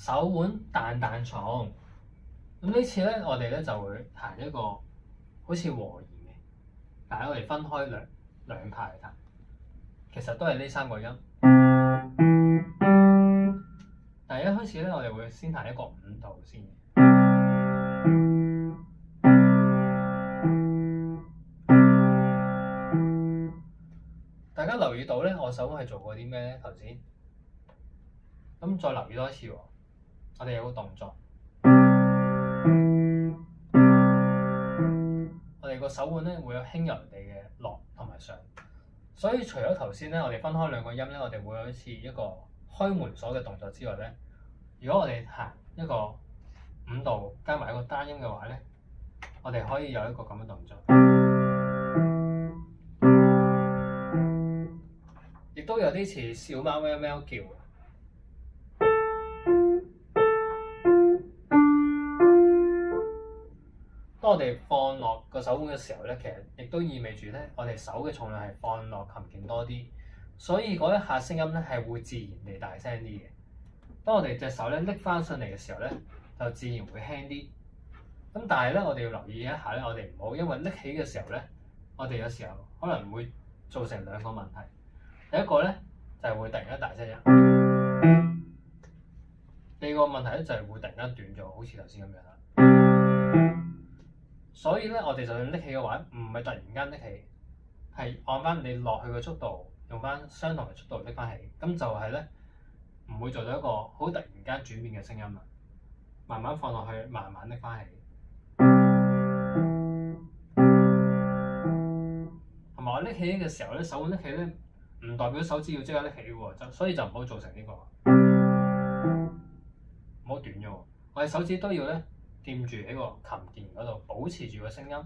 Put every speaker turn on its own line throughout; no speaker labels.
手腕彈彈床。咁呢次咧，我哋咧就會彈一個好似和弦嘅，但係我哋分開兩派嚟彈，其實都係呢3個音。但係一開始咧，我哋會先彈一個5度先嘅。大家留意到咧，我手腕係做過啲咩咧？頭先咁再留意多一次喎，我哋有個動作。我哋個手腕咧會有輕柔地嘅落同埋上，所以除咗頭先咧我哋分開2個音咧，我哋會有好似一個開門鎖嘅動作之外咧，如果我哋彈一個5度加埋一個單音嘅話咧，我哋可以有一個咁嘅動作，亦都有啲似小貓喵喵叫。當我哋放落個手腕嘅時候咧，其實亦都意味住咧，我哋手嘅重量係放落琴鍵多啲，所以嗰一下聲音咧係會自然地大聲啲嘅。當我哋隻手咧拎翻上嚟嘅時候咧，就自然會輕啲。咁但係咧，我哋要留意一下咧，我哋唔好因為拎起嘅時候咧，我哋有時候可能會造成2個問題。第一個咧就係會突然間大聲音，第二個問題咧就係會突然間斷咗，好似頭先咁樣啦。所以咧，我哋就算拎起嘅話，唔係突然間拎起，係按翻你落去嘅速度，用翻相同嘅速度拎翻起，咁就係咧唔會做到一個好突然間轉變嘅聲音啦。慢慢放落去，慢慢拎翻起。同埋我拎起嘅時候咧，手腕拎起咧，唔代表手指要即刻拎起喎，所以就唔好做成呢個，唔好斷咗喎。我哋手指都要咧掂住喺個琴鍵嗰度，保持住個聲音。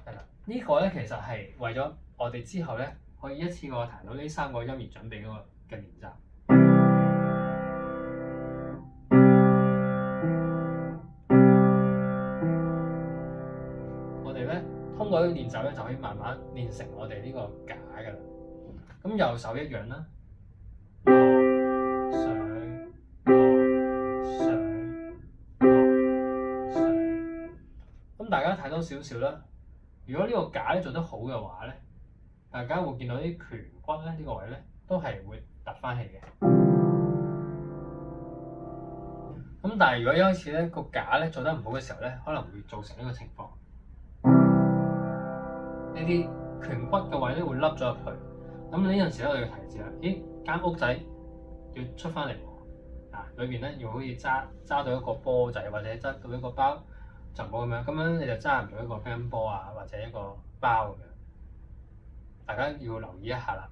係啦，呢個咧其實係為咗我哋之後咧可以一次過彈到呢3個音而準備嗰個嘅練習。我哋咧通過呢個練習咧就可以慢慢練成我哋呢個架㗎啦。咁右手一樣啦。咁大家睇多少少啦。如果呢個架咧做得好嘅話咧，大家會見到啲顴骨咧呢個位咧都係會突翻起嘅。咁但係如果一開始咧個架咧做得唔好嘅時候咧，可能會造成呢個情況。呢啲顴骨嘅位咧會凹咗入去。咁呢陣時咧我要提示啦，咦，間屋仔要出翻嚟喎，裏邊咧要好似揸到一個波仔，或者揸到一個包，就唔好咁樣你就揸唔到一個乒乓波啊，或者一個包咁樣。大家要留意一下啦。